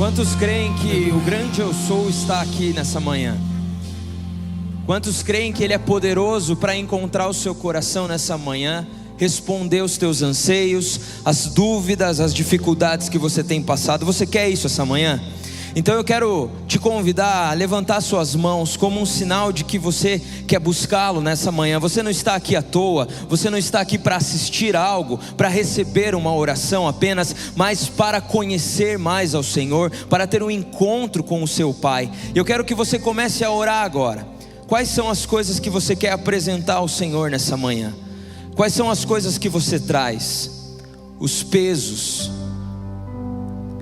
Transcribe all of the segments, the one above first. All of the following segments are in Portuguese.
Quantos creem que o grande eu sou está aqui nessa manhã? Quantos creem que Ele é poderoso para encontrar o seu coração nessa manhã, responder os teus anseios, as dúvidas, as dificuldades que você tem passado? Você quer isso essa manhã? Então eu quero te convidar a levantar suas mãos como um sinal de que você quer buscá-lo nessa manhã. Você não está aqui à toa, você não está aqui para assistir algo, para receber uma oração apenas, mas para conhecer mais ao Senhor, para ter um encontro com o seu Pai. Eu quero que você comece a orar agora. Quais são as coisas que você quer apresentar ao Senhor nessa manhã? Quais são as coisas que você traz? Os pesos?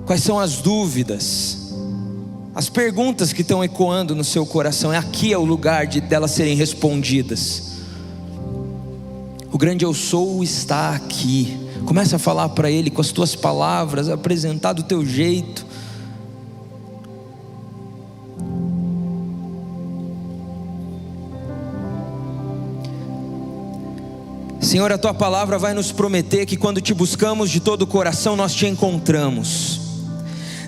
Quais são as dúvidas? As perguntas que estão ecoando no seu coração? Aqui é o lugar delas serem respondidas. O grande eu sou está aqui. Começa a falar para Ele com as tuas palavras, a apresentar do teu jeito. Senhor, a tua palavra vai nos prometer que quando te buscamos de todo o coração, nós te encontramos.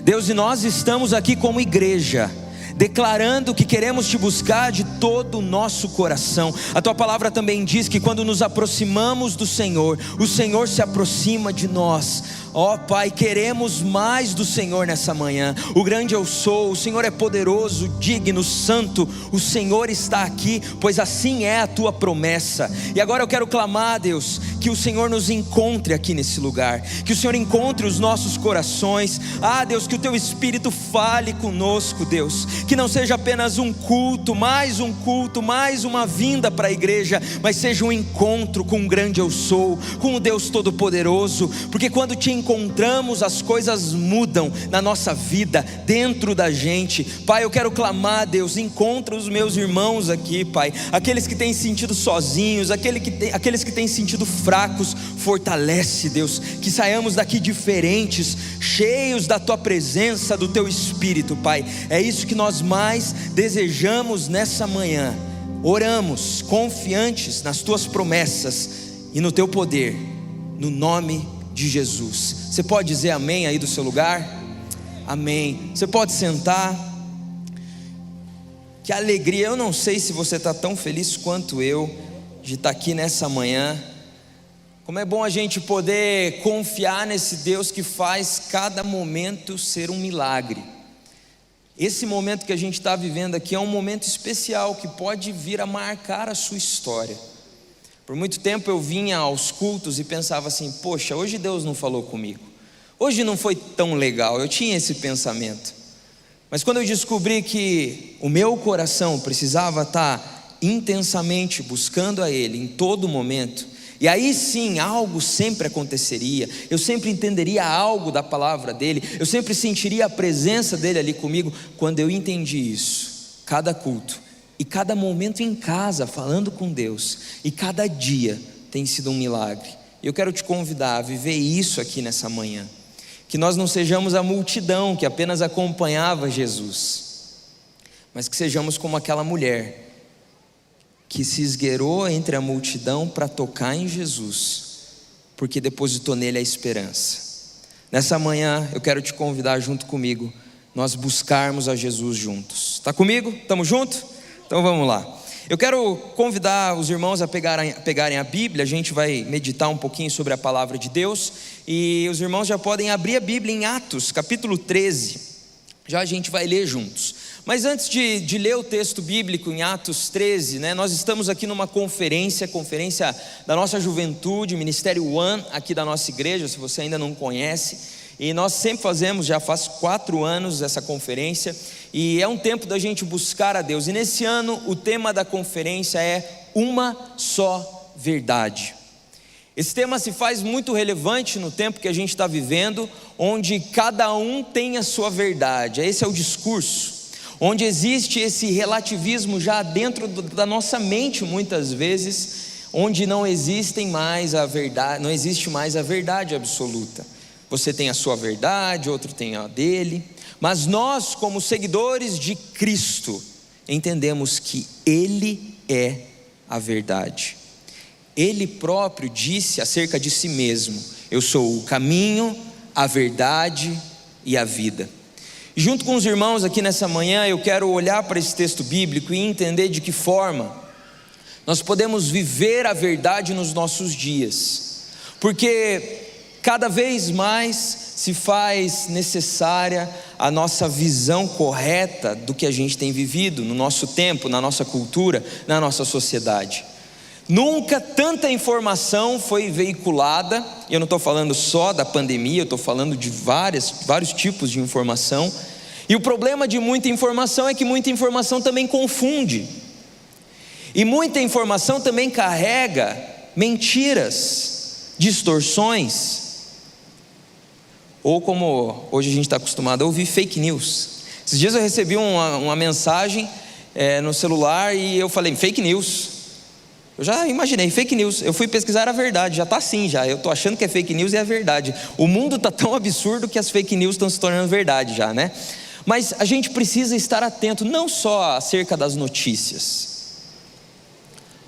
Deus, e nós estamos aqui como igreja, declarando que queremos te buscar de todo o nosso coração. A tua palavra também diz que quando nos aproximamos do Senhor, o Senhor se aproxima de nós. Ó Pai, queremos mais do Senhor nessa manhã. O grande eu sou, o Senhor é poderoso, digno, santo. O Senhor está aqui, pois assim é a tua promessa. E agora eu quero clamar, Deus, que o Senhor nos encontre aqui nesse lugar, que o Senhor encontre os nossos corações. Deus, que o teu Espírito fale conosco, Deus, que não seja apenas um culto, mais uma vinda para a igreja, mas seja um encontro com o grande eu sou, com o Deus Todo-Poderoso, porque quando te encontramos, as coisas mudam na nossa vida, dentro da gente. Pai, eu quero clamar, Deus, encontra os meus irmãos aqui, Pai, aqueles que têm sentido sozinhos, aqueles que têm sentido fracos, fortalece, Deus, que saiamos daqui diferentes, cheios da tua presença, do teu Espírito, Pai. É isso que nós mais desejamos nessa manhã. Oramos confiantes nas tuas promessas e no teu poder, no nome de Jesus. Você pode dizer amém aí do seu lugar? Amém. Você pode sentar. Que alegria, eu não sei se você está tão feliz quanto eu de estar aqui nessa manhã. Como é bom a gente poder confiar nesse Deus que faz cada momento ser um milagre. Esse momento que a gente está vivendo aqui é um momento especial que pode vir a marcar a sua história. Por muito tempo eu vinha aos cultos e pensava assim: poxa, hoje Deus não falou comigo, hoje não foi tão legal. Eu tinha esse pensamento. Mas quando eu descobri que o meu coração precisava estar intensamente buscando a Ele em todo momento, e aí sim algo sempre aconteceria, eu sempre entenderia algo da palavra dEle, eu sempre sentiria a presença dEle ali comigo. Quando eu entendi isso, cada culto e cada momento em casa falando com Deus, e cada dia tem sido um milagre. Eu quero te convidar a viver isso aqui nessa manhã. Que nós não sejamos a multidão que apenas acompanhava Jesus, mas que sejamos como aquela mulher que se esgueirou entre a multidão para tocar em Jesus, porque depositou nele a esperança. Nessa manhã eu quero te convidar junto comigo, nós buscarmos a Jesus juntos. Está comigo? Estamos juntos? Então vamos lá. Eu quero convidar os irmãos a pegarem a Bíblia. A gente vai meditar um pouquinho sobre a palavra de Deus, e os irmãos já podem abrir a Bíblia em Atos capítulo 13. Já a gente vai ler juntos. Mas antes de ler o texto bíblico em Atos 13, nós estamos aqui numa conferência da nossa juventude, Ministério One, aqui da nossa igreja, se você ainda não conhece. E nós sempre fazemos, já faz 4 anos essa conferência, e é um tempo da gente buscar a Deus. E nesse ano o tema da conferência é uma só verdade. Esse tema se faz muito relevante no tempo que a gente está vivendo, onde cada um tem a sua verdade. Esse é o discurso, onde existe esse relativismo já dentro da nossa mente muitas vezes, onde não existe mais a verdade absoluta. Você tem a sua verdade, outro tem a dele, mas nós, como seguidores de Cristo, entendemos que Ele é a verdade. Ele próprio disse acerca de si mesmo: eu sou o caminho, a verdade e a vida. E junto com os irmãos aqui nessa manhã, eu quero olhar para esse texto bíblico e entender de que forma nós podemos viver a verdade nos nossos dias, porque cada vez mais se faz necessária a nossa visão correta do que a gente tem vivido no nosso tempo, na nossa cultura, na nossa sociedade. Nunca tanta informação foi veiculada, e eu não estou falando só da pandemia, eu estou falando de vários tipos de informação, e o problema de muita informação é que muita informação também confunde, e muita informação também carrega mentiras, distorções, ou como hoje a gente está acostumado a ouvir, fake news. Esses dias eu recebi uma mensagem no celular e eu falei, fake news. Eu já imaginei, fake news. Eu fui pesquisar a verdade, já está assim já. Eu estou achando que é fake news e é verdade. O mundo está tão absurdo que as fake news estão se tornando verdade já, né? Mas a gente precisa estar atento, não só acerca das notícias,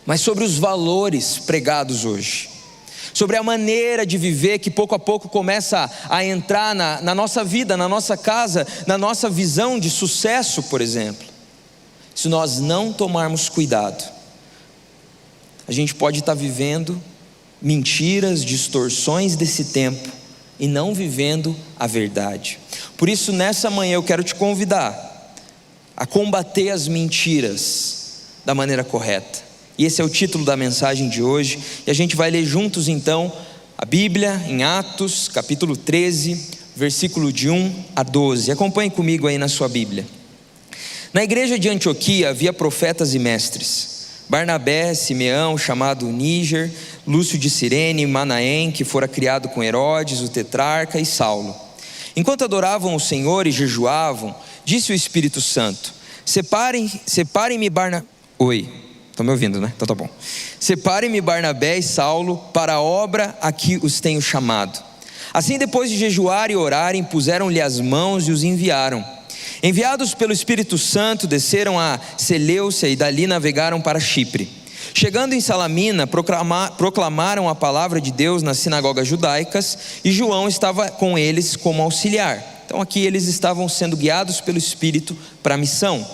mas sobre os valores pregados hoje, sobre a maneira de viver que pouco a pouco começa a entrar na nossa vida, na nossa casa, na nossa visão de sucesso, por exemplo. Se nós não tomarmos cuidado, a gente pode estar vivendo mentiras, distorções desse tempo e não vivendo a verdade. Por isso, nessa manhã eu quero te convidar a combater as mentiras da maneira correta. E esse é o título da mensagem de hoje. E a gente vai ler juntos então a Bíblia em Atos, capítulo 13, versículo de 1 a 12. Acompanhe comigo aí na sua Bíblia. Na igreja de Antioquia havia profetas e mestres: Barnabé, Simeão, chamado Níger, Lúcio de Cirene, Manaém, que fora criado com Herodes, o tetrarca, e Saulo. Enquanto adoravam o Senhor e jejuavam, disse o Espírito Santo: Separem-me Barnabé... Oi, estão me ouvindo, né? Então tá bom. Separem-me Barnabé e Saulo para a obra a que os tenho chamado. Assim, depois de jejuar e orarem, puseram-lhe as mãos e os enviaram. Enviados pelo Espírito Santo, desceram a Seleucia e dali navegaram para Chipre. Chegando em Salamina, proclamaram a palavra de Deus nas sinagogas judaicas, e João estava com eles como auxiliar. Então aqui eles estavam sendo guiados pelo Espírito para a missão.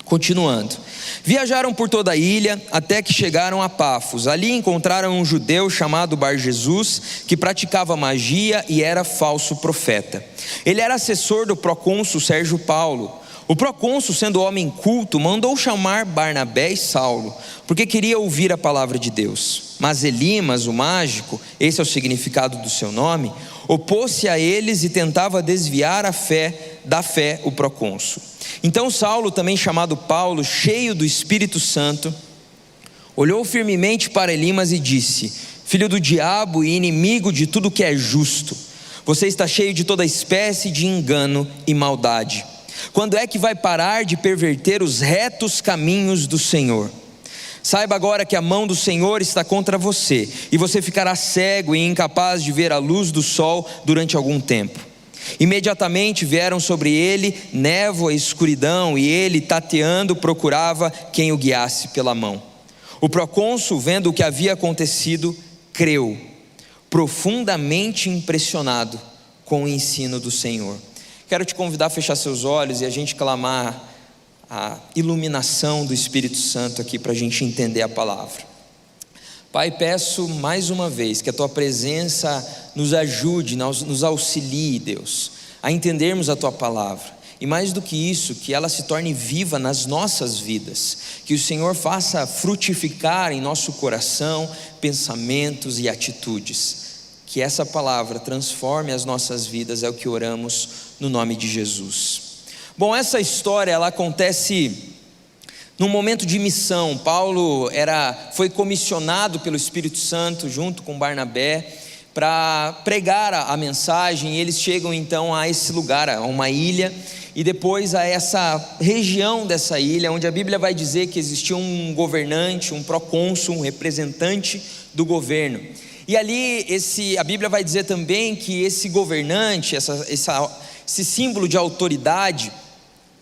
Continuando, viajaram por toda a ilha até que chegaram a Pafos. Ali encontraram um judeu chamado Bar-Jesus, que praticava magia e era falso profeta. Ele era assessor do procônsul Sérgio Paulo. O procônsul, sendo homem culto, mandou chamar Barnabé e Saulo, porque queria ouvir a palavra de Deus. Mas Elimas, o mágico, esse é o significado do seu nome, opôs-se a eles e tentava desviar da fé o procônsul. Então Saulo, também chamado Paulo, cheio do Espírito Santo, olhou firmemente para Elimas e disse: Filho do diabo e inimigo de tudo que é justo, você está cheio de toda espécie de engano e maldade. Quando é que vai parar de perverter os retos caminhos do Senhor? Saiba agora que a mão do Senhor está contra você, e você ficará cego e incapaz de ver a luz do sol durante algum tempo. Imediatamente vieram sobre ele névoa e escuridão, e ele, tateando, procurava quem o guiasse pela mão. O procônsul, vendo o que havia acontecido, creu, profundamente impressionado com o ensino do Senhor. Quero te convidar a fechar seus olhos e a gente clamar a iluminação do Espírito Santo aqui para a gente entender a palavra. Pai, peço mais uma vez que a Tua presença nos ajude, nos auxilie, Deus, a entendermos a Tua palavra. E mais do que isso, que ela se torne viva nas nossas vidas. Que o Senhor faça frutificar em nosso coração pensamentos e atitudes. Que essa palavra transforme as nossas vidas, é o que oramos no nome de Jesus. Bom, essa história ela acontece num momento de missão. Paulo foi comissionado pelo Espírito Santo junto com Barnabé para pregar a mensagem. E eles chegam então a esse lugar, a uma ilha, e depois a essa região dessa ilha, onde a Bíblia vai dizer que existia um governante, um procônsul, um representante do governo. E ali a Bíblia vai dizer também que esse governante, esse símbolo de autoridade,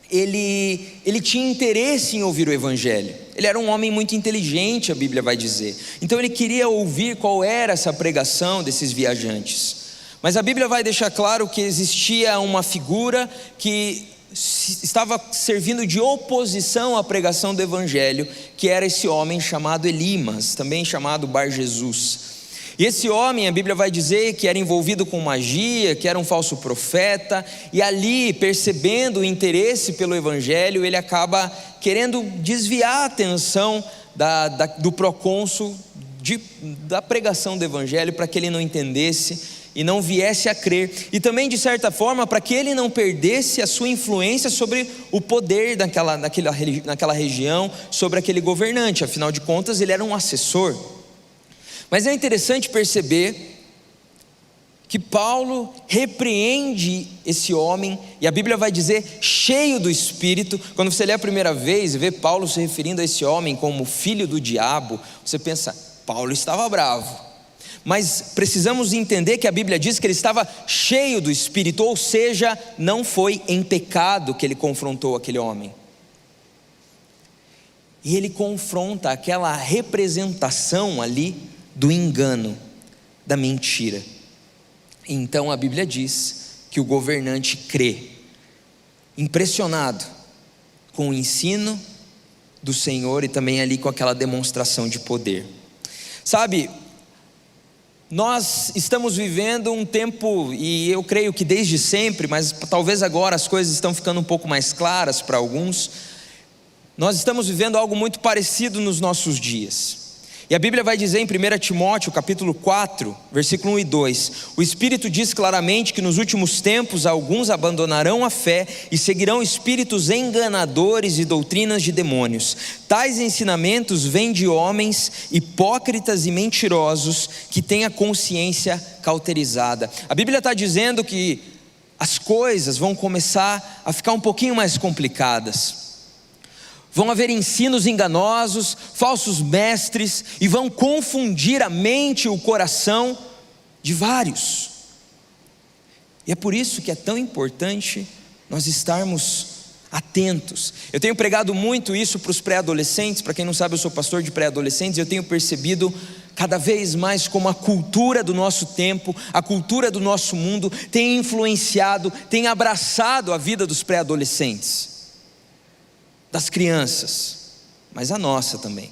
ele tinha interesse em ouvir o Evangelho. Ele era um homem muito inteligente, a Bíblia vai dizer. Então ele queria ouvir qual era essa pregação desses viajantes. Mas a Bíblia vai deixar claro que existia uma figura que estava servindo de oposição à pregação do Evangelho, que era esse homem chamado Elimas, também chamado Bar-Jesus. E esse homem, a Bíblia vai dizer que era envolvido com magia, que era um falso profeta, e ali, percebendo o interesse pelo Evangelho, ele acaba querendo desviar a atenção do procônsul da pregação do Evangelho, para que ele não entendesse e não viesse a crer, e também de certa forma para que ele não perdesse a sua influência sobre o poder naquela região, sobre aquele governante. Afinal de contas ele era um assessor. Mas é interessante perceber que Paulo repreende esse homem, e a Bíblia vai dizer cheio do Espírito. Quando você lê a primeira vez e vê Paulo se referindo a esse homem como filho do diabo, você pensa, Paulo estava bravo. Mas precisamos entender que a Bíblia diz que ele estava cheio do Espírito, ou seja, não foi em pecado que ele confrontou aquele homem. E ele confronta aquela representação ali do engano, da mentira. Então a Bíblia diz que o governante crê, impressionado com o ensino do Senhor e também ali com aquela demonstração de poder. Sabe, nós estamos vivendo um tempo, e eu creio que desde sempre, mas talvez agora as coisas estão ficando um pouco mais claras para alguns. Nós estamos vivendo algo muito parecido nos nossos dias. E a Bíblia vai dizer em 1 Timóteo capítulo 4, versículo 1 e 2, o Espírito diz claramente que nos últimos tempos alguns abandonarão a fé e seguirão espíritos enganadores e doutrinas de demônios. Tais ensinamentos vêm de homens hipócritas e mentirosos que têm a consciência cauterizada. A Bíblia está dizendo que as coisas vão começar a ficar um pouquinho mais complicadas. Vão haver ensinos enganosos, falsos mestres, e vão confundir a mente e o coração de vários. E é por isso que é tão importante nós estarmos atentos. Eu tenho pregado muito isso para os pré-adolescentes. Para quem não sabe, eu sou pastor de pré-adolescentes, e eu tenho percebido cada vez mais como a cultura do nosso tempo, a cultura do nosso mundo tem influenciado, tem abraçado a vida dos pré-adolescentes, das crianças, mas a nossa também.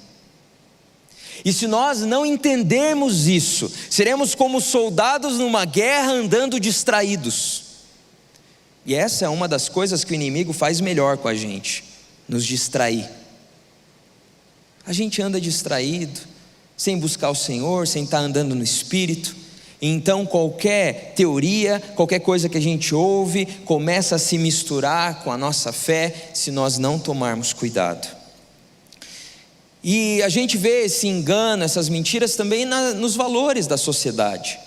E se nós não entendermos isso, seremos como soldados numa guerra andando distraídos. E essa é uma das coisas que o inimigo faz melhor com a gente, nos distrair. A gente anda distraído, sem buscar o Senhor, sem estar andando no Espírito. Então qualquer teoria, qualquer coisa que a gente ouve, começa a se misturar com a nossa fé, se nós não tomarmos cuidado. E a gente vê esse engano, essas mentiras também nos valores da sociedade.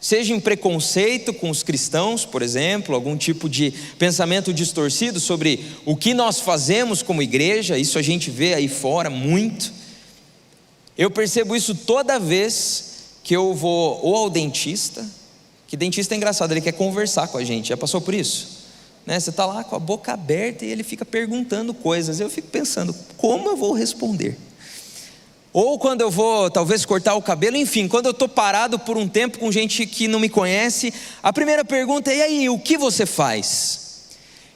Seja em preconceito com os cristãos, por exemplo, algum tipo de pensamento distorcido sobre o que nós fazemos como igreja, isso a gente vê aí fora muito. Eu percebo isso toda vez que eu vou ou ao dentista, que dentista é engraçado, ele quer conversar com a gente, já passou por isso? Né? Você está lá com a boca aberta e ele fica perguntando coisas, eu fico pensando, como eu vou responder? Ou quando eu vou talvez cortar o cabelo, enfim, quando eu estou parado por um tempo com gente que não me conhece, a primeira pergunta é, e aí, o que você faz?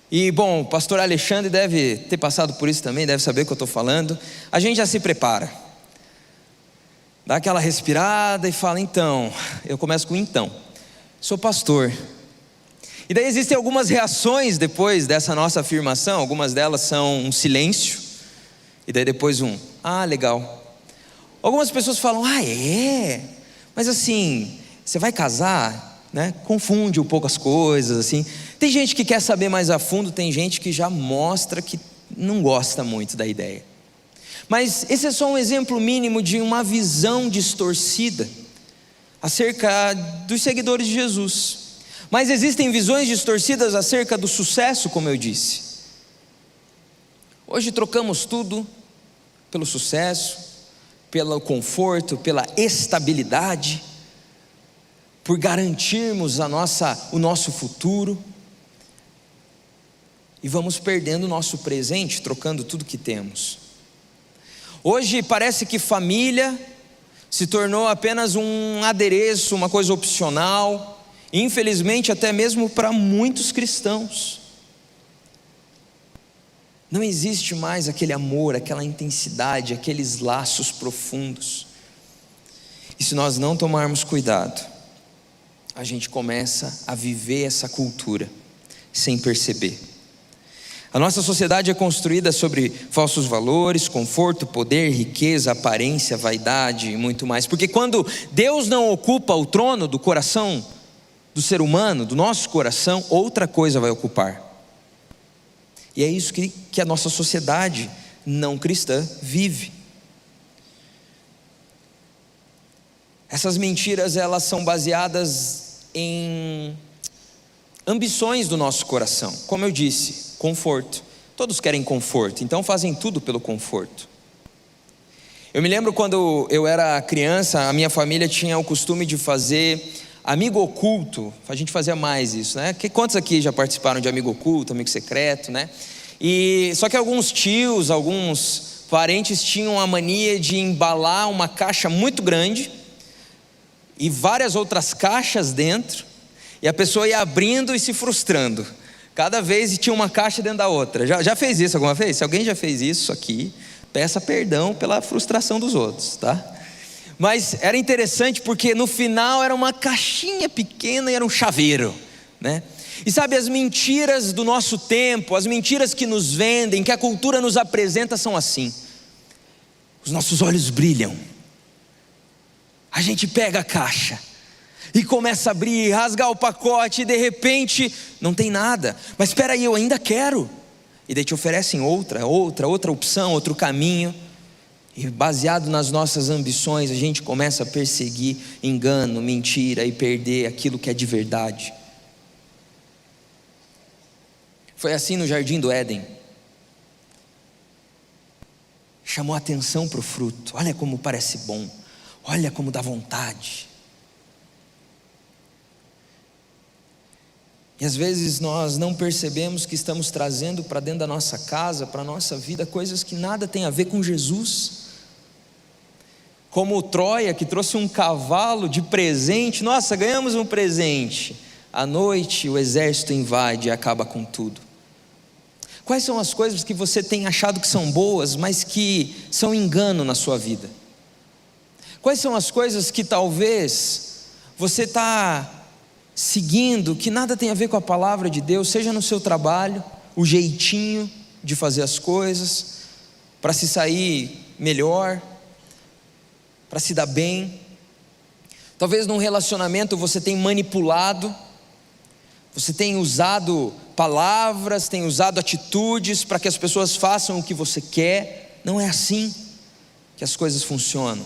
E bom, o pastor Alexandre deve ter passado por isso também, deve saber o que eu estou falando. A gente já se prepara, dá aquela respirada e fala, então, eu começo com então, sou pastor. E daí existem algumas reações depois dessa nossa afirmação, algumas delas são um silêncio, e daí depois legal. Algumas pessoas falam, mas assim, você vai casar, né? Confunde um pouco as coisas, assim. Tem gente que quer saber mais a fundo, tem gente que já mostra que não gosta muito da ideia. Mas esse é só um exemplo mínimo de uma visão distorcida acerca dos seguidores de Jesus. Mas existem visões distorcidas acerca do sucesso, como eu disse. Hoje trocamos tudo pelo sucesso, pelo conforto, pela estabilidade, por garantirmos o nosso futuro, e vamos perdendo o nosso presente, trocando tudo que temos. Hoje parece que família se tornou apenas um adereço, uma coisa opcional, Infelizmente, até mesmo para muitos cristãos. Não existe mais aquele amor, aquela intensidade, aqueles laços profundos. E se nós não tomarmos cuidado, a gente começa a viver essa cultura sem perceber. A nossa sociedade é construída sobre falsos valores, conforto, poder, riqueza, aparência, vaidade e muito mais. Porque quando Deus não ocupa o trono do coração do ser humano, do nosso coração, outra coisa vai ocupar. E é isso que a nossa sociedade não cristã vive. Essas mentiras, elas são baseadas em ambições do nosso coração. Como eu disse, conforto. Todos querem conforto, então fazem tudo pelo conforto. Eu me lembro quando eu era criança, a minha família tinha o costume de fazer amigo oculto. A gente fazia mais isso, né? Quantos aqui já participaram de amigo oculto, amigo secreto, né? Só que alguns tios, alguns parentes tinham a mania de embalar uma caixa muito grande e várias outras caixas dentro, e a pessoa ia abrindo e se frustrando. Cada vez tinha uma caixa dentro da outra. Já fez isso alguma vez? Se alguém já fez isso aqui, peça perdão pela frustração dos outros, tá? Mas era interessante porque no final era uma caixinha pequena e era um chaveiro, né? E sabe, as mentiras do nosso tempo, as mentiras que nos vendem, que a cultura nos apresenta são assim. Os nossos olhos brilham. A gente pega a caixa e começa a abrir, rasgar o pacote, e de repente não tem nada. Mas espera aí, eu ainda quero. E daí te oferecem outra opção, outro caminho. E baseado nas nossas ambições, a gente começa a perseguir engano, mentira e perder aquilo que é de verdade. Foi assim no jardim do Éden. Chamou a atenção para o fruto. Olha como parece bom. Olha como dá vontade. E às vezes nós não percebemos que estamos trazendo para dentro da nossa casa, para a nossa vida, coisas que nada tem a ver com Jesus. Como o Troia, que trouxe um cavalo de presente. Nossa, ganhamos um presente. À noite o exército invade e acaba com tudo. Quais são as coisas que você tem achado que são boas, mas que são engano na sua vida? Quais são as coisas que talvez você está seguindo, que nada tem a ver com a palavra de Deus, seja no seu trabalho, o jeitinho de fazer as coisas, para se sair melhor, para se dar bem. Talvez num relacionamento você tenha manipulado, você tem usado palavras, tem usado atitudes para que as pessoas façam o que você quer. Não é assim que as coisas funcionam.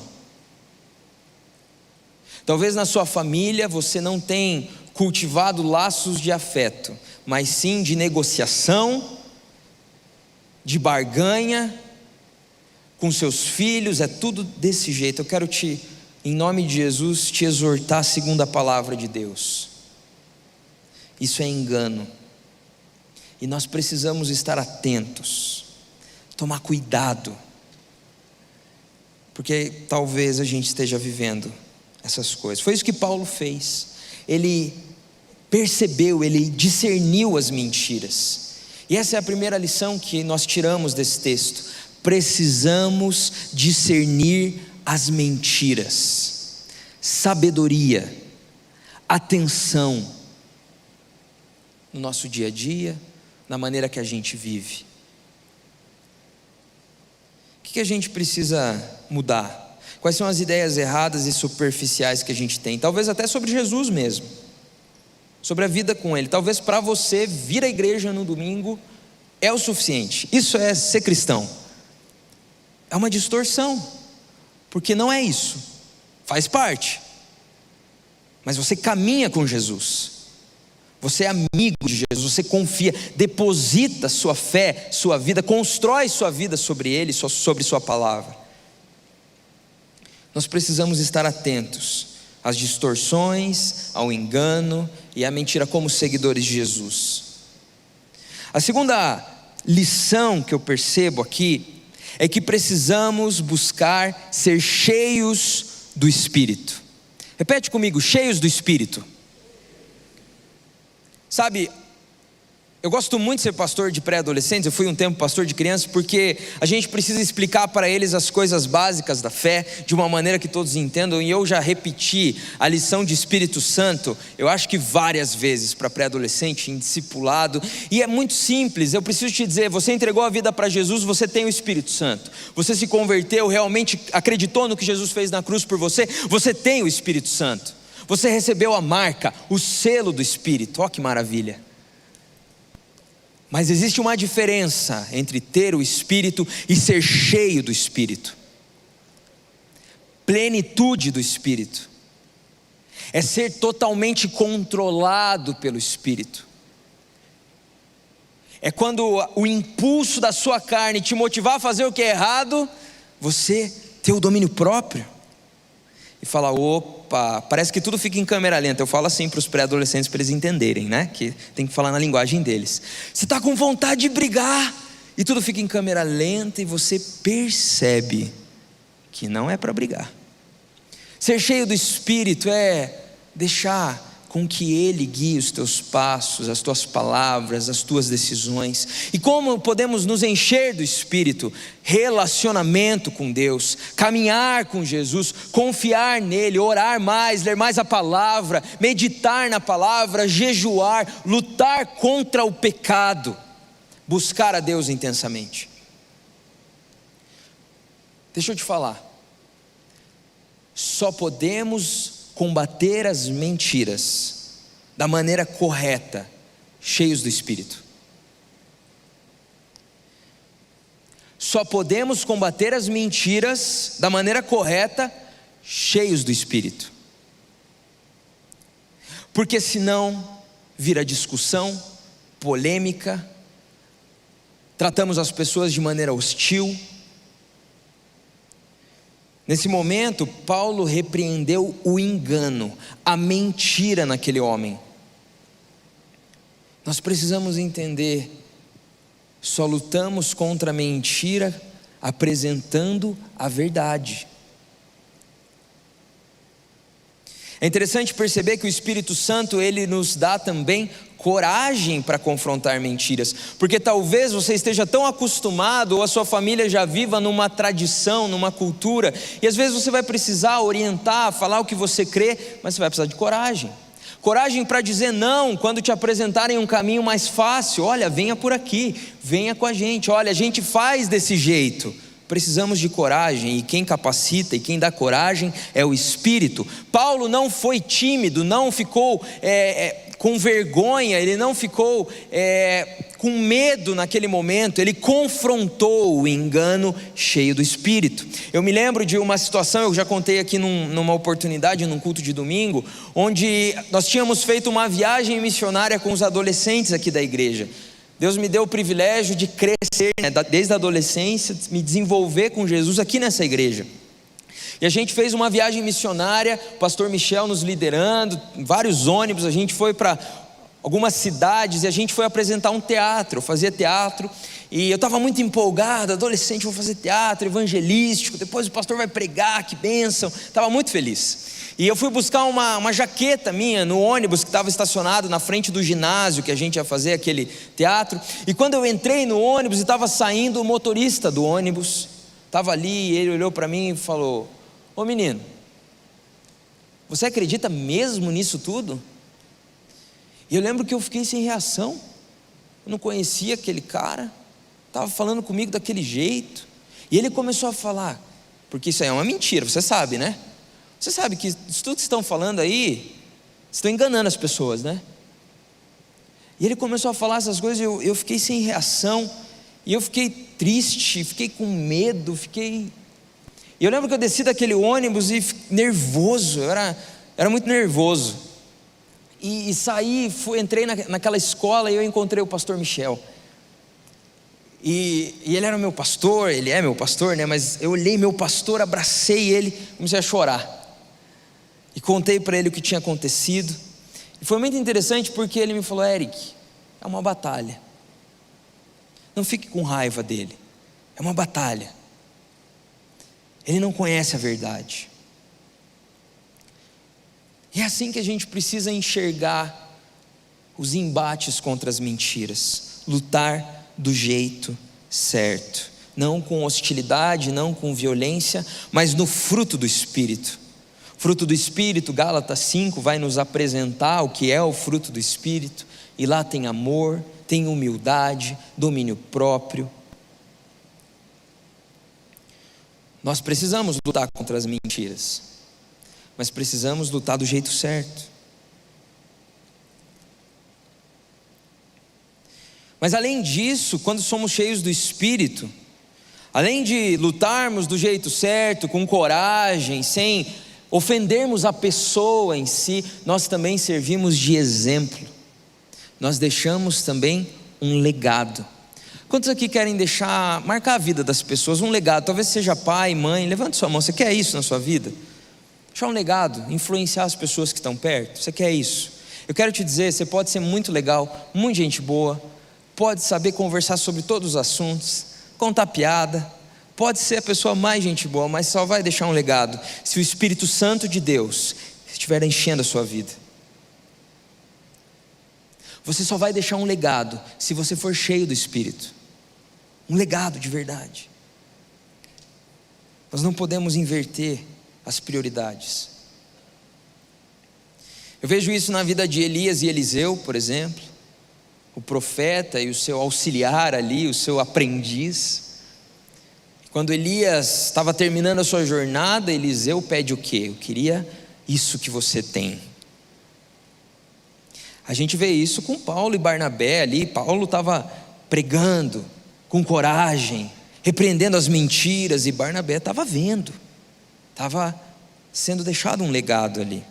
Talvez na sua família você não tenha cultivado laços de afeto, mas sim de negociação, de barganha com seus filhos. É tudo desse jeito. Eu quero em nome de Jesus, te exortar segundo a palavra de Deus. Isso é engano. E nós precisamos estar atentos, tomar cuidado, porque talvez a gente esteja vivendo essas coisas. Foi isso que Paulo fez. Ele percebeu, ele discerniu as mentiras. E essa é a primeira lição que nós tiramos desse texto. Precisamos discernir as mentiras. Sabedoria, atenção no nosso dia a dia, na maneira que a gente vive. O que a gente precisa mudar? Quais são as ideias erradas e superficiais que a gente tem? Talvez até sobre Jesus mesmo, sobre a vida com Ele. Talvez para você vir à igreja no domingo é o suficiente. Isso é ser cristão. É uma distorção, porque não é isso. Faz parte, mas você caminha com Jesus. Você é amigo de Jesus, você confia, deposita sua fé, sua vida, constrói sua vida sobre Ele, sobre sua palavra. Nós precisamos estar atentos às distorções, ao engano e à mentira como seguidores de Jesus. A segunda lição que eu percebo aqui é que precisamos buscar ser cheios do Espírito. Repete comigo, cheios do Espírito. Sabe, eu gosto muito de ser pastor de pré-adolescentes, eu fui um tempo pastor de crianças, porque a gente precisa explicar para eles as coisas básicas da fé, de uma maneira que todos entendam, e eu já repeti a lição de Espírito Santo, eu acho que várias vezes para pré-adolescente, em discipulado, e é muito simples. Eu preciso te dizer, você entregou a vida para Jesus, você tem o Espírito Santo, você se converteu, realmente acreditou no que Jesus fez na cruz por você, você tem o Espírito Santo, você recebeu a marca, o selo do Espírito. Ó que maravilha! Mas existe uma diferença entre ter o Espírito e ser cheio do Espírito. Plenitude do Espírito é ser totalmente controlado pelo Espírito. É quando o impulso da sua carne te motivar a fazer o que é errado, você ter o domínio próprio e falar: opa, parece que tudo fica em câmera lenta. Eu falo assim para os pré-adolescentes, para eles entenderem, né? Que tem que falar na linguagem deles. Você está com vontade de brigar e tudo fica em câmera lenta, e você percebe que não é para brigar. Ser cheio do Espírito é deixar com que Ele guie os teus passos, as tuas palavras, as tuas decisões. E como podemos nos encher do Espírito? Relacionamento com Deus, caminhar com Jesus, confiar nele, orar mais, ler mais a palavra, meditar na palavra, jejuar, lutar contra o pecado, buscar a Deus intensamente. Deixa eu te falar, só podemos combater as mentiras da maneira correta, cheios do Espírito. Só podemos combater as mentiras da maneira correta, cheios do Espírito. Porque senão vira discussão, polêmica, tratamos as pessoas de maneira hostil. Nesse momento, Paulo repreendeu o engano, a mentira naquele homem. Nós precisamos entender, só lutamos contra a mentira apresentando a verdade. É interessante perceber que o Espírito Santo, ele nos dá também coragem para confrontar mentiras, porque talvez você esteja tão acostumado, ou a sua família já viva numa tradição, numa cultura, e às vezes você vai precisar orientar, falar o que você crê, mas você vai precisar de coragem. Coragem para dizer não quando te apresentarem um caminho mais fácil. Olha, venha por aqui, venha com a gente, olha, a gente faz desse jeito. Precisamos de coragem, e quem capacita e quem dá coragem é o Espírito. Paulo não foi tímido, não ficou com vergonha, ele não ficou com medo naquele momento, ele confrontou o engano cheio do Espírito. Eu me lembro de uma situação, eu já contei aqui numa oportunidade, num culto de domingo, onde nós tínhamos feito uma viagem missionária com os adolescentes aqui da igreja. Deus me deu o privilégio de crescer, desde a adolescência, me desenvolver com Jesus aqui nessa igreja. E a gente fez uma viagem missionária, o pastor Michel nos liderando, vários ônibus, a gente foi para algumas cidades e a gente foi apresentar um teatro. Eu fazia teatro e eu estava muito empolgado, adolescente, vou fazer teatro evangelístico, depois o pastor vai pregar, que bênção, estava muito feliz. E eu fui buscar uma jaqueta minha no ônibus que estava estacionado na frente do ginásio que a gente ia fazer aquele teatro. E quando eu entrei no ônibus e estava saindo, o motorista do ônibus estava ali e ele olhou para mim e falou: ô menino, você acredita mesmo nisso tudo? E eu lembro que eu fiquei sem reação, eu não conhecia aquele cara, estava falando comigo daquele jeito. E ele começou a falar, porque isso aí é uma mentira, você sabe, né? Você sabe que isso tudo que estão falando aí, estão enganando as pessoas, né? E ele começou a falar essas coisas, eu fiquei sem reação, e eu fiquei triste, fiquei com medo, E eu lembro que eu desci daquele ônibus e nervoso, eu era muito nervoso. E saí, entrei naquela escola e eu encontrei o pastor Michel. E ele era meu pastor, ele é meu pastor, né? Mas eu olhei meu pastor, abracei ele, comecei a chorar. E contei para ele o que tinha acontecido. E foi muito interessante porque ele me falou: Eric, é uma batalha. Não fique com raiva dele, é uma batalha. Ele não conhece a verdade. E é assim que a gente precisa enxergar os embates contra as mentiras, lutar do jeito certo, não com hostilidade, não com violência, mas no fruto do Espírito. Fruto do Espírito, Gálatas 5 vai nos apresentar o que é o fruto do Espírito, e lá tem amor, tem humildade, domínio próprio. Nós precisamos lutar contra as mentiras, mas precisamos lutar do jeito certo. Mas além disso, quando somos cheios do Espírito, além de lutarmos do jeito certo, com coragem, sem ofendermos a pessoa em si, nós também servimos de exemplo. Nós deixamos também um legado. Quantos aqui querem marcar a vida das pessoas, um legado? Talvez seja pai, mãe, levante sua mão. Você quer isso na sua vida? Deixar um legado, influenciar as pessoas que estão perto. Você quer isso? Eu quero te dizer, você pode ser muito legal, muito gente boa, pode saber conversar sobre todos os assuntos, contar piada, pode ser a pessoa mais gente boa, mas só vai deixar um legado se o Espírito Santo de Deus estiver enchendo a sua vida. Você só vai deixar um legado se você for cheio do Espírito, um legado de verdade. Nós não podemos inverter as prioridades. Eu vejo isso na vida de Elias e Eliseu, por exemplo, o profeta e o seu auxiliar ali, o seu aprendiz. Quando Elias estava terminando a sua jornada, Eliseu pede o quê? Eu queria isso que você tem. A gente vê isso com Paulo e Barnabé ali. Paulo estava pregando com coragem, repreendendo as mentiras, e Barnabé estava vendo, estava sendo deixado um legado ali.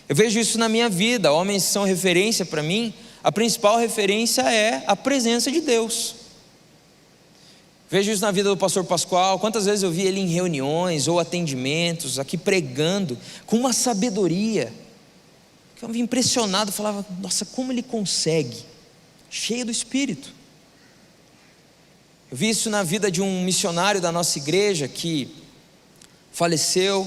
Eu vejo isso na minha vida. Homens são referência para mim. A principal referência é a presença de Deus. Vejo isso na vida do pastor Pascoal. Quantas vezes eu vi ele em reuniões ou atendimentos, aqui pregando, com uma sabedoria, que eu me impressionado, falava, nossa, como ele consegue, cheio do Espírito. Eu vi isso na vida de um missionário da nossa igreja, que faleceu,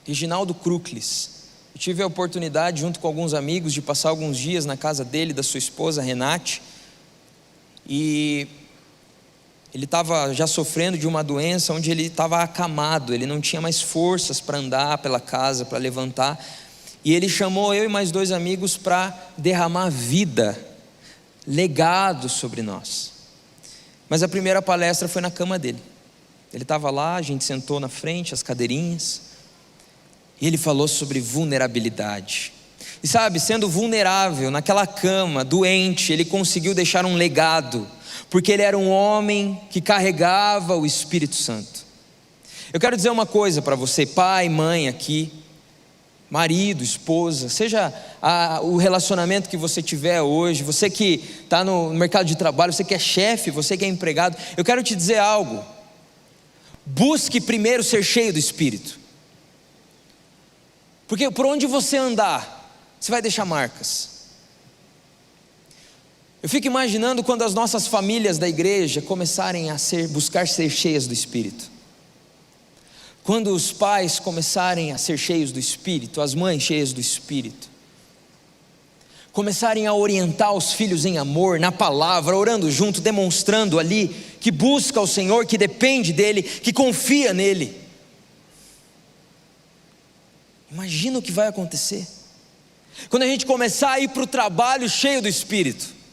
Reginaldo Kruklis. Eu tive a oportunidade, junto com alguns amigos, de passar alguns dias na casa dele, da sua esposa Renate, e ele estava já sofrendo de uma doença onde ele estava acamado, ele não tinha mais forças para andar pela casa, para levantar, e ele chamou eu e mais 2 amigos para derramar vida, legado sobre nós. Mas a primeira palestra foi na cama dele. Ele estava lá, a gente sentou na frente, as cadeirinhas, e ele falou sobre vulnerabilidade. E sabe, sendo vulnerável naquela cama, doente, ele conseguiu deixar um legado, porque ele era um homem que carregava o Espírito Santo. Eu quero dizer uma coisa para você, pai, mãe aqui, marido, esposa, seja o relacionamento que você tiver hoje, você que está no mercado de trabalho, você que é chefe, você que é empregado, eu quero te dizer algo: busque primeiro ser cheio do Espírito, porque por onde você andar, você vai deixar marcas. Eu fico imaginando quando as nossas famílias da igreja começarem a buscar ser cheias do Espírito. Quando os pais começarem a ser cheios do Espírito, as mães cheias do Espírito, começarem a orientar os filhos em amor, na palavra, orando junto, demonstrando ali que busca o Senhor, que depende dEle, que confia nele. Imagina o que vai acontecer quando a gente começar a ir para o trabalho cheio do Espírito.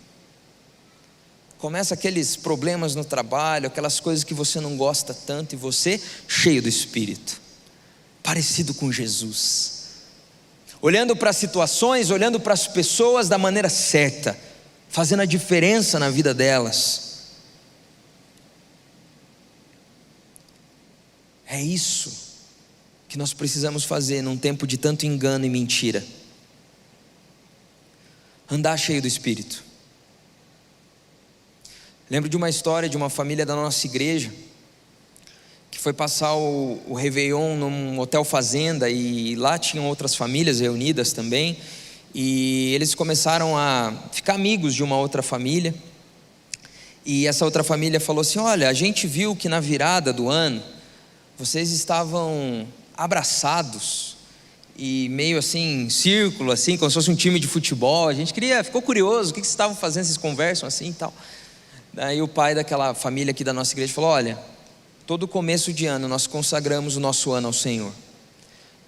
Começa aqueles problemas no trabalho, aquelas coisas que você não gosta tanto, e você cheio do Espírito, parecido com Jesus, olhando para as situações, olhando para as pessoas da maneira certa, fazendo a diferença na vida delas. É isso que nós precisamos fazer num tempo de tanto engano e mentira. Andar cheio do Espírito. Lembro de uma história de uma família da nossa igreja que foi passar o Réveillon num hotel fazenda, e lá tinham outras famílias reunidas também, e eles começaram a ficar amigos de uma outra família, e essa outra família falou assim: olha, a gente viu que na virada do ano vocês estavam abraçados e meio assim, em círculo, assim, como se fosse um time de futebol. A gente ficou curioso, o que vocês estavam fazendo, vocês conversam assim e tal. Daí o pai daquela família aqui da nossa igreja falou: olha, todo começo de ano nós consagramos o nosso ano ao Senhor.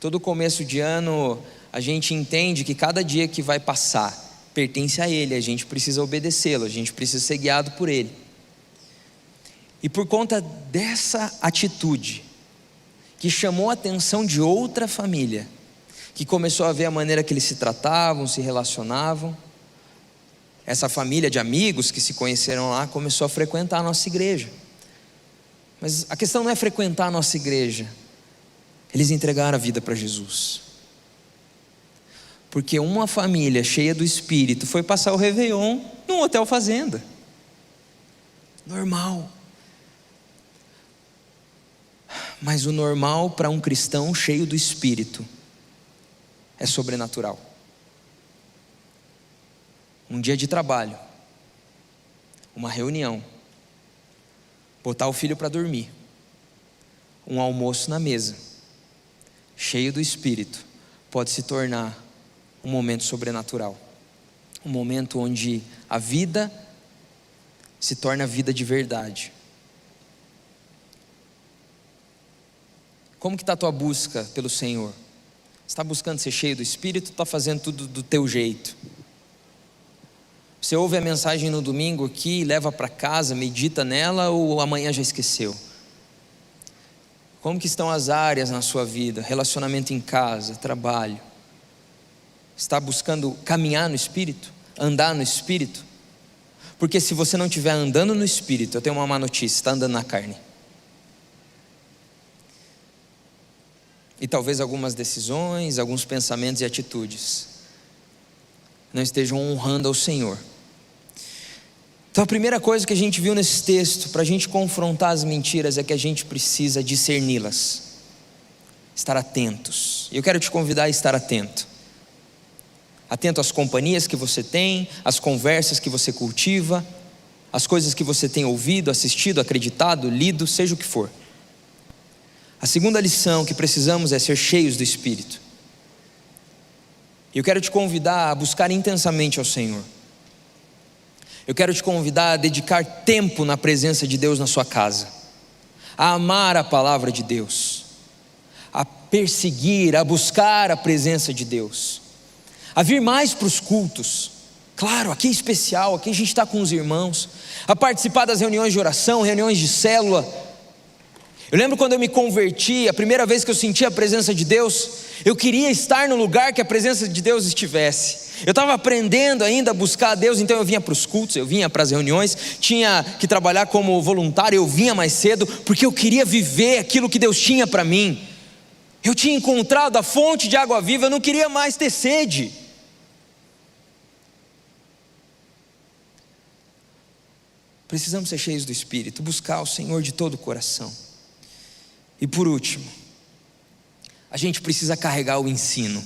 Todo começo de ano a gente entende que cada dia que vai passar pertence a Ele, a gente precisa obedecê-lo, a gente precisa ser guiado por Ele. E por conta dessa atitude, que chamou a atenção de outra família, que começou a ver a maneira que eles se tratavam, se relacionavam, essa família de amigos que se conheceram lá começou a frequentar a nossa igreja. Mas a questão não é frequentar a nossa igreja, eles entregaram a vida para Jesus. Porque uma família cheia do Espírito foi passar o Réveillon num hotel fazenda. Normal. Mas o normal para um cristão cheio do Espírito é sobrenatural. Um dia de trabalho, uma reunião, botar o filho para dormir, um almoço na mesa, cheio do Espírito, pode se tornar um momento sobrenatural, um momento onde a vida se torna vida de verdade. Como que está a tua busca pelo Senhor? Você está buscando ser cheio do Espírito ou está fazendo tudo do teu jeito? Você ouve a mensagem no domingo aqui, leva para casa, medita nela, ou amanhã já esqueceu? Como que estão as áreas na sua vida? Relacionamento em casa, trabalho. Está buscando caminhar no Espírito? Andar no Espírito? Porque se você não estiver andando no Espírito, eu tenho uma má notícia: está andando na carne. E talvez algumas decisões, alguns pensamentos e atitudes não estejam honrando ao Senhor. Então a primeira coisa que a gente viu nesse texto, para a gente confrontar as mentiras, é que a gente precisa discerni-las, estar atentos. E eu quero te convidar a estar atento. Atento às companhias que você tem, às conversas que você cultiva, às coisas que você tem ouvido, assistido, acreditado, lido, seja o que for. A segunda lição que precisamos é ser cheios do Espírito. E eu quero te convidar a buscar intensamente ao Senhor. Eu quero te convidar a dedicar tempo na presença de Deus na sua casa, a amar a palavra de Deus, a perseguir, a buscar a presença de Deus, a vir mais para os cultos. Claro, aqui é especial, aqui a gente está com os irmãos, a participar das reuniões de oração, reuniões de célula. Eu lembro quando eu me converti, a primeira vez que eu senti a presença de Deus, eu queria estar no lugar que a presença de Deus estivesse. Eu estava aprendendo ainda a buscar a Deus, então eu vinha para os cultos, eu vinha para as reuniões, tinha que trabalhar como voluntário, eu vinha mais cedo, porque eu queria viver aquilo que Deus tinha para mim. Eu tinha encontrado a fonte de água viva, eu não queria mais ter sede. Precisamos ser cheios do Espírito, buscar o Senhor de todo o coração. E por último, a gente precisa carregar o ensino.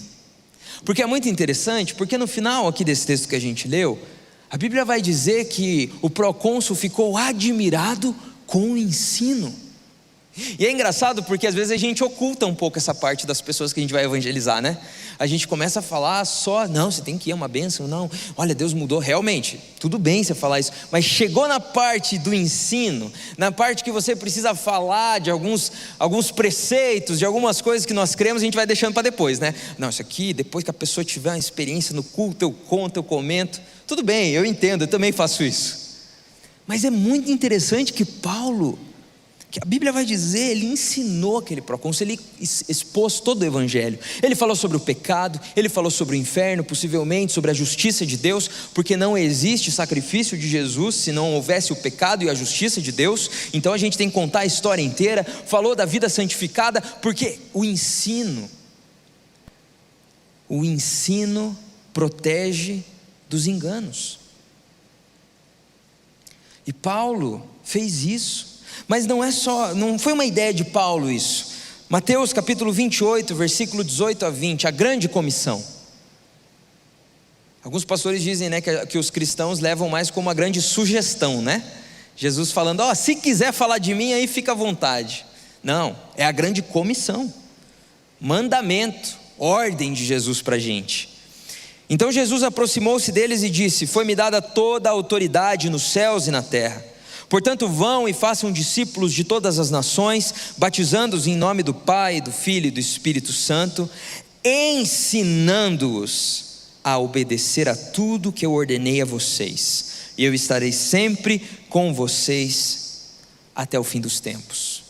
Porque é muito interessante, porque no final aqui desse texto que a gente leu, a Bíblia vai dizer que o procônsul ficou admirado com o ensino. E é engraçado porque às vezes a gente oculta um pouco essa parte das pessoas que a gente vai evangelizar, né? A gente começa a falar só, não, você tem que ir, é uma bênção, não, olha, Deus mudou, realmente, tudo bem você falar isso, mas chegou na parte do ensino, na parte que você precisa falar de alguns preceitos, de algumas coisas que nós cremos, a gente vai deixando para depois, né? Não, isso aqui, depois que a pessoa tiver uma experiência no culto, eu conto, eu comento, tudo bem, eu entendo, eu também faço isso. Mas é muito interessante que Paulo, que a Bíblia vai dizer, ele ensinou aquele procônsul, ele expôs todo o evangelho. Ele falou sobre o pecado, ele falou sobre o inferno, possivelmente sobre a justiça de Deus, porque não existe sacrifício de Jesus se não houvesse o pecado e a justiça de Deus. Então a gente tem que contar a história inteira. Falou da vida santificada, porque o ensino protege dos enganos. E Paulo fez isso. Mas não foi uma ideia de Paulo isso. Mateus capítulo 28, versículo 18 a 20, a grande comissão. Alguns pastores dizem, né, que os cristãos levam mais como uma grande sugestão, né? Jesus falando, se quiser falar de mim aí fica à vontade. Não, é a grande comissão, mandamento, ordem de Jesus para a gente. Então Jesus aproximou-se deles e disse: foi-me dada toda a autoridade nos céus e na terra. Portanto, vão e façam discípulos de todas as nações, batizando-os em nome do Pai, do Filho e do Espírito Santo, ensinando-os a obedecer a tudo que eu ordenei a vocês. E eu estarei sempre com vocês até o fim dos tempos.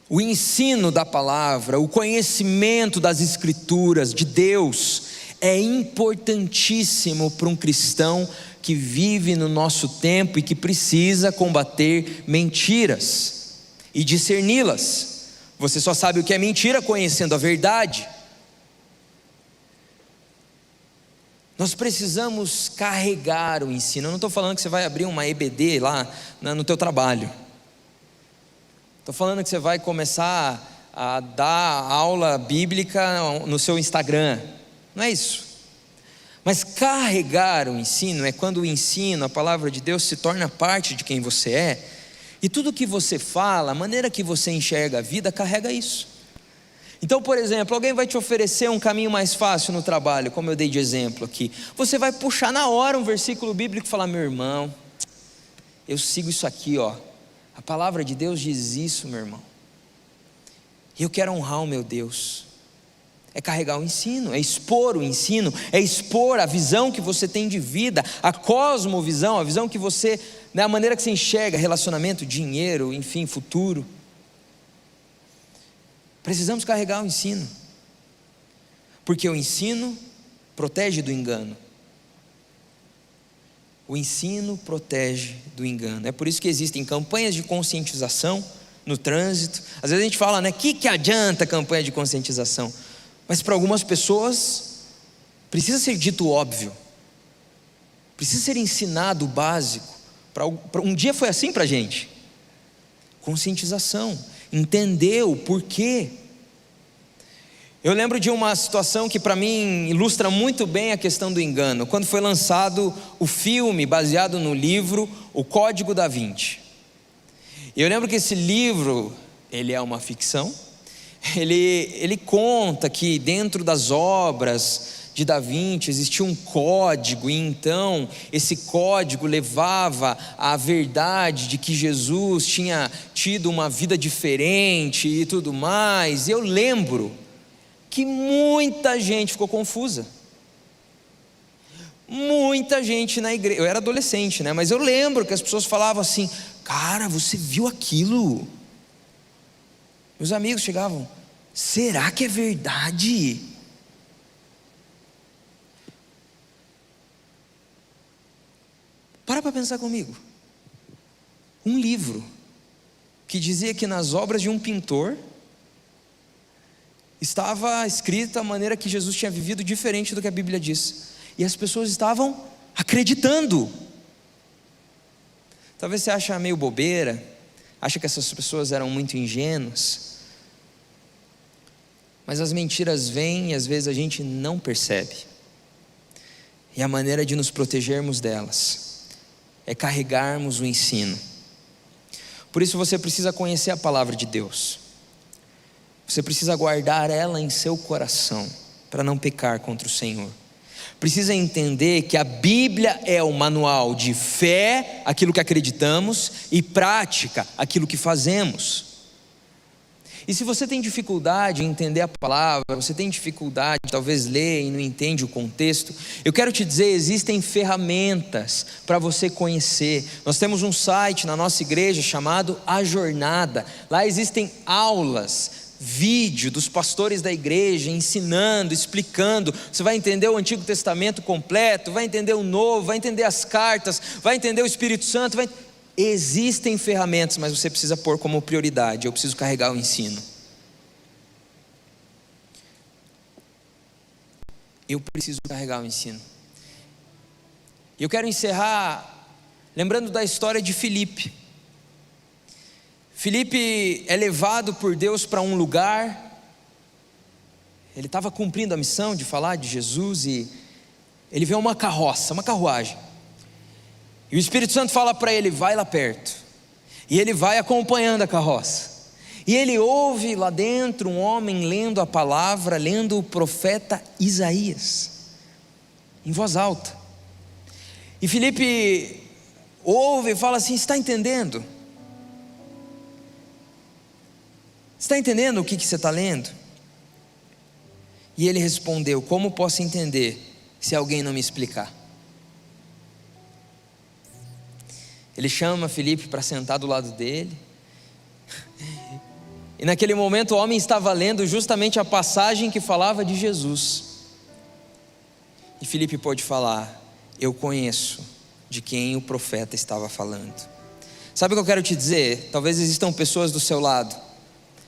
O ensino da palavra, o conhecimento das Escrituras, de Deus, é importantíssimo para um cristão que vive no nosso tempo e que precisa combater mentiras e discerni-las. Você só sabe o que é mentira conhecendo a verdade. Nós precisamos carregar o ensino. Eu não estou falando que você vai abrir uma EBD lá no teu trabalho. Estou falando que você vai começar a dar aula bíblica no seu Instagram. Não é isso. Mas carregar o ensino é quando o ensino, a palavra de Deus, se torna parte de quem você é. E tudo que você fala, a maneira que você enxerga a vida, carrega isso. Então, por exemplo, alguém vai te oferecer um caminho mais fácil no trabalho, como eu dei de exemplo aqui. Você vai puxar na hora um versículo bíblico e falar: meu irmão, eu sigo isso aqui, ó. A palavra de Deus diz isso, meu irmão. E eu quero honrar o meu Deus. É carregar o ensino, é expor o ensino, é expor a visão que você tem de vida, a cosmovisão, a visão que você, a maneira que você enxerga relacionamento, dinheiro, enfim, futuro. Precisamos carregar o ensino, porque o ensino protege do engano. O ensino protege do engano. É por isso que existem campanhas de conscientização no trânsito. Às vezes a gente fala, né, que adianta a campanha de conscientização? Mas para algumas pessoas precisa ser dito o óbvio, precisa ser ensinado o básico. Um dia foi assim para a gente. Conscientização, entender o porquê. Eu lembro de uma situação que para mim ilustra muito bem a questão do engano. Quando foi lançado o filme baseado no livro O Código da Vinci. Eu lembro que esse livro, ele é uma ficção. Ele conta que dentro das obras de Da Vinci existia um código, e então esse código levava à verdade de que Jesus tinha tido uma vida diferente e tudo mais. E eu lembro que muita gente ficou confusa. Muita gente na igreja, eu era adolescente, né? Mas eu lembro que as pessoas falavam assim: cara, você viu aquilo? Meus amigos chegavam: será que é verdade? Para pensar comigo. Um livro que dizia que nas obras de um pintor estava escrita a maneira que Jesus tinha vivido diferente do que a Bíblia diz. E as pessoas estavam acreditando. Talvez você ache meio bobeira, acha que essas pessoas eram muito ingênuas. Mas as mentiras vêm e às vezes a gente não percebe. E a maneira de nos protegermos delas é carregarmos o ensino. Por isso você precisa conhecer a palavra de Deus. Você precisa guardar ela em seu coração, para não pecar contra o Senhor. Precisa entender que a Bíblia é o manual de fé, aquilo que acreditamos, e prática, aquilo que fazemos. E se você tem dificuldade em entender a palavra, você tem dificuldade talvez ler e não entende o contexto, eu quero te dizer, existem ferramentas para você conhecer. Nós temos um site na nossa igreja chamado A Jornada. Lá existem aulas, vídeo dos pastores da igreja ensinando, explicando. Você vai entender o Antigo Testamento completo, vai entender o Novo, vai entender as cartas, vai entender o Espírito Santo. Existem ferramentas, mas você precisa pôr como prioridade: eu preciso carregar o ensino. Eu preciso carregar o ensino. E eu quero encerrar lembrando da história de Filipe. Filipe é levado por Deus para um lugar. Ele estava cumprindo a missão de falar de Jesus e ele vê uma carroça, uma carruagem. E o Espírito Santo fala para ele: vai lá perto. E ele vai acompanhando a carroça. E ele ouve lá dentro um homem lendo a palavra, lendo o profeta Isaías, em voz alta. E Filipe ouve e fala assim: está entendendo? Está entendendo o que você está lendo? E ele respondeu: como posso entender se alguém não me explicar? Ele chama Filipe para sentar do lado dele. E naquele momento o homem estava lendo justamente a passagem que falava de Jesus. E Filipe pôde falar: eu conheço de quem o profeta estava falando. Sabe o que eu quero te dizer? Talvez existam pessoas do seu lado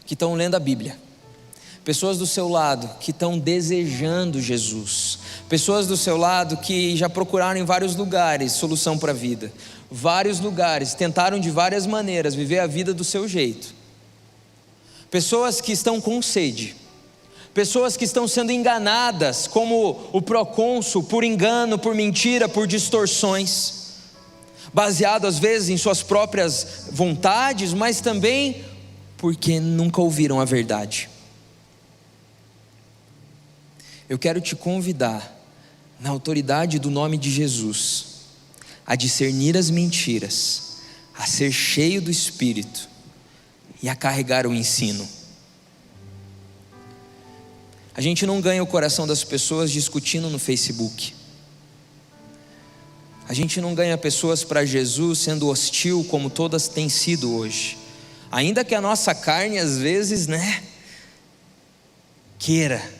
que estão lendo a Bíblia, pessoas do seu lado que estão desejando Jesus, pessoas do seu lado que já procuraram em vários lugares solução para a vida, vários lugares, tentaram de várias maneiras viver a vida do seu jeito, pessoas que estão com sede, pessoas que estão sendo enganadas como o procônsul, por engano, por mentira, por distorções, baseado às vezes em suas próprias vontades, mas também porque nunca ouviram a verdade. Eu quero te convidar, na autoridade do nome de Jesus, a discernir as mentiras, a ser cheio do Espírito e a carregar o ensino. A gente não ganha o coração das pessoas discutindo no Facebook. A gente não ganha pessoas para Jesus sendo hostil como todas têm sido hoje. Ainda que a nossa carne às vezes, queira.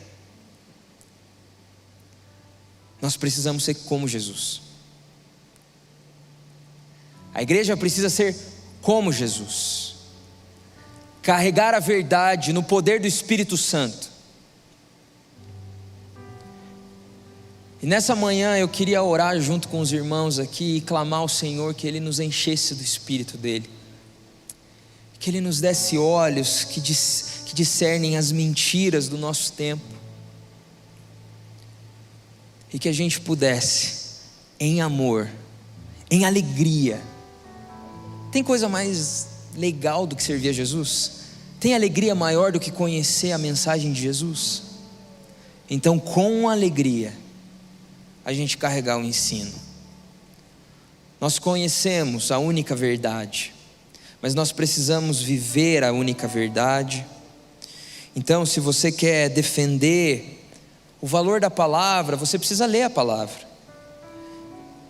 Nós precisamos ser como Jesus. A igreja precisa ser como Jesus. Carregar a verdade no poder do Espírito Santo. E nessa manhã eu queria orar junto com os irmãos aqui e clamar ao Senhor que Ele nos enchesse do Espírito dEle, que Ele nos desse olhos que discernem as mentiras do nosso tempo, e que a gente pudesse, em amor, em alegria. Tem coisa mais legal do que servir a Jesus? Tem alegria maior do que conhecer a mensagem de Jesus? Então, com alegria, a gente carregar o ensino. Nós conhecemos a única verdade, mas nós precisamos viver a única verdade. Então, se você quer defender o valor da palavra, você precisa ler a palavra,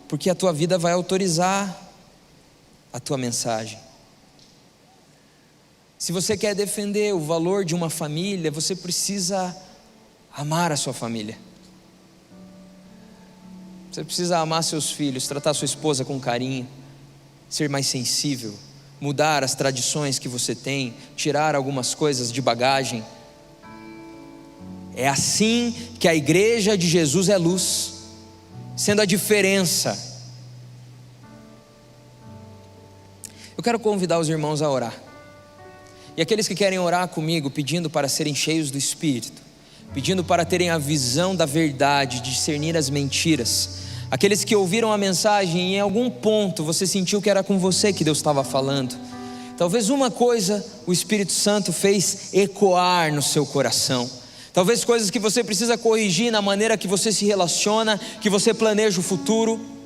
porque a tua vida vai autorizar a tua mensagem. Se você quer defender o valor de uma família, você precisa amar a sua família. Você precisa amar seus filhos, tratar sua esposa com carinho, ser mais sensível, mudar as tradições que você tem, tirar algumas coisas de bagagem. É assim que a igreja de Jesus é luz, sendo a diferença. Eu quero convidar os irmãos a orar. E aqueles que querem orar comigo, pedindo para serem cheios do Espírito, pedindo para terem a visão da verdade, de discernir as mentiras. Aqueles que ouviram a mensagem e em algum ponto você sentiu que era com você que Deus estava falando. Talvez uma coisa o Espírito Santo fez ecoar no seu coração. Talvez coisas que você precisa corrigir na maneira que você se relaciona, que você planeja o futuro.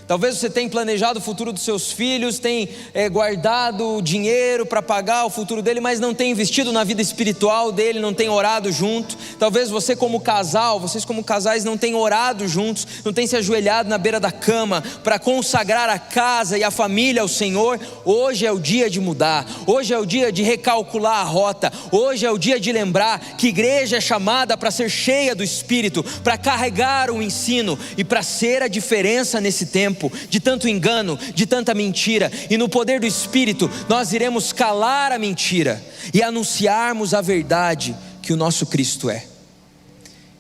Talvez você tenha planejado o futuro dos seus filhos, tenha guardado dinheiro para pagar o futuro dele, mas não tem investido na vida espiritual dele, não tem orado junto. Talvez você como casal, vocês como casais não tenham orado juntos, não tenham se ajoelhado na beira da cama para consagrar a casa e a família ao Senhor. Hoje é o dia de mudar, hoje é o dia de recalcular a rota, hoje é o dia de lembrar que igreja é chamada para ser cheia do Espírito, para carregar o ensino e para ser a diferença nesse tempo de tanto engano, de tanta mentira. E no poder do Espírito nós iremos calar a mentira e anunciarmos a verdade que o nosso Cristo é.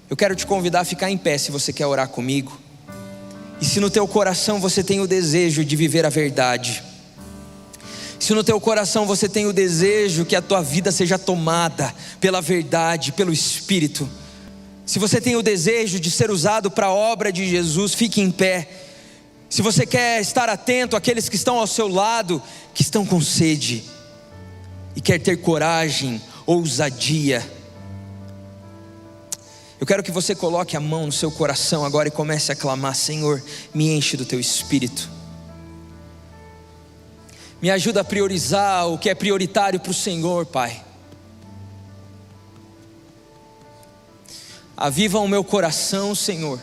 Eu quero te convidar a ficar em pé se você quer orar comigo. E se no teu coração você tem o desejo de viver a verdade, se no teu coração você tem o desejo que a tua vida seja tomada pela verdade, pelo Espírito, se você tem o desejo de ser usado para a obra de Jesus, fique em pé. Se você quer estar atento àqueles que estão ao seu lado, que estão com sede, e quer ter coragem, ousadia. Eu quero que você coloque a mão no seu coração agora e comece a clamar: Senhor, me enche do teu Espírito. Me ajuda a priorizar o que é prioritário para o Senhor, Pai. Aviva o meu coração, Senhor.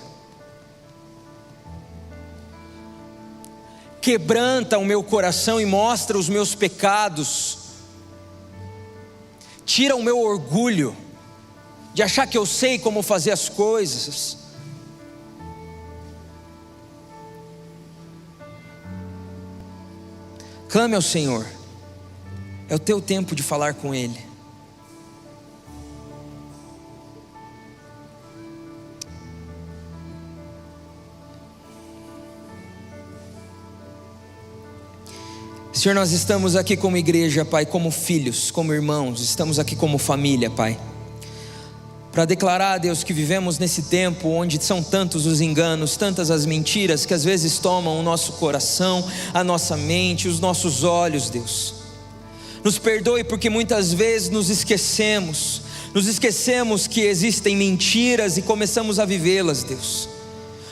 Quebranta o meu coração e mostra os meus pecados. Tira o meu orgulho de achar que eu sei como fazer as coisas. Clame ao Senhor. É o teu tempo de falar com Ele. Senhor, nós estamos aqui como igreja, Pai, como filhos, como irmãos, estamos aqui como família, Pai, para declarar, Deus, que vivemos nesse tempo onde são tantos os enganos, tantas as mentiras que às vezes tomam o nosso coração, a nossa mente, os nossos olhos, Deus. Nos perdoe porque muitas vezes nos esquecemos que existem mentiras e começamos a vivê-las, Deus.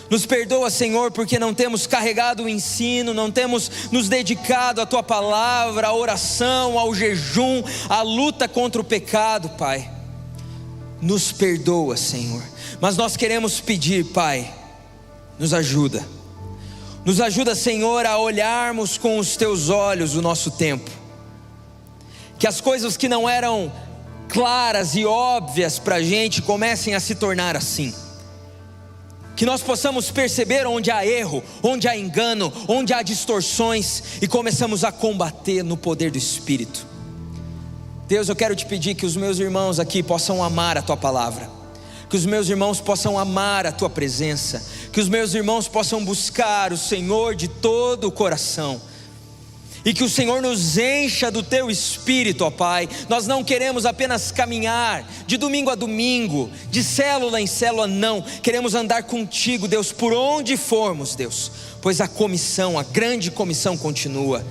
Nos perdoa, Senhor, porque não temos carregado o ensino, não temos nos dedicado à Tua palavra, à oração, ao jejum, à luta contra o pecado, Pai. Nos perdoa, Senhor, mas nós queremos pedir, Pai, nos ajuda, Senhor, a olharmos com os Teus olhos o nosso tempo, que as coisas que não eram claras e óbvias para a gente comecem a se tornar assim, que nós possamos perceber onde há erro, onde há engano, onde há distorções e começamos a combater no poder do Espírito. Deus, eu quero te pedir que os meus irmãos aqui possam amar a Tua palavra, que os meus irmãos possam amar a Tua presença, que os meus irmãos possam buscar o Senhor de todo o coração, e que o Senhor nos encha do Teu Espírito, ó Pai. Nós não queremos apenas caminhar de domingo a domingo, de célula em célula, não. Queremos andar contigo, Deus, por onde formos, Deus, pois a grande comissão continua.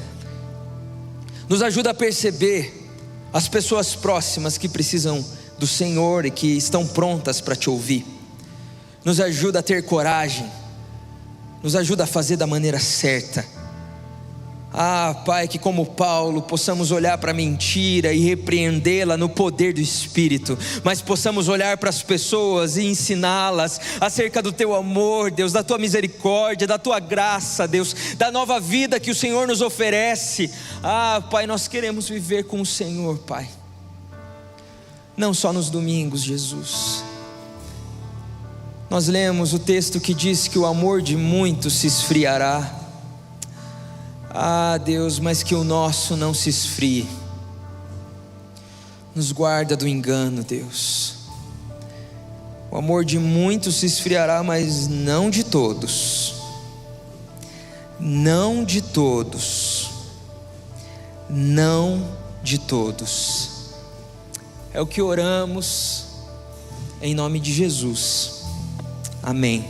Nos ajuda a perceber as pessoas próximas que precisam do Senhor e que estão prontas para Te ouvir. Nos ajuda a ter coragem, nos ajuda a fazer da maneira certa. Pai, que como Paulo possamos olhar para a mentira e repreendê-la no poder do Espírito, mas possamos olhar para as pessoas e ensiná-las acerca do Teu amor, Deus, da Tua misericórdia, da Tua graça, Deus, da nova vida que o Senhor nos oferece. Pai, nós queremos viver com o Senhor, Pai, não só nos domingos, Jesus. Nós lemos o texto que diz que o amor de muitos se esfriará. Deus, mas que o nosso não se esfrie. Nos guarda do engano, Deus. O amor de muitos se esfriará, mas não de todos. Não de todos. Não de todos. É o que oramos em nome de Jesus. Amém.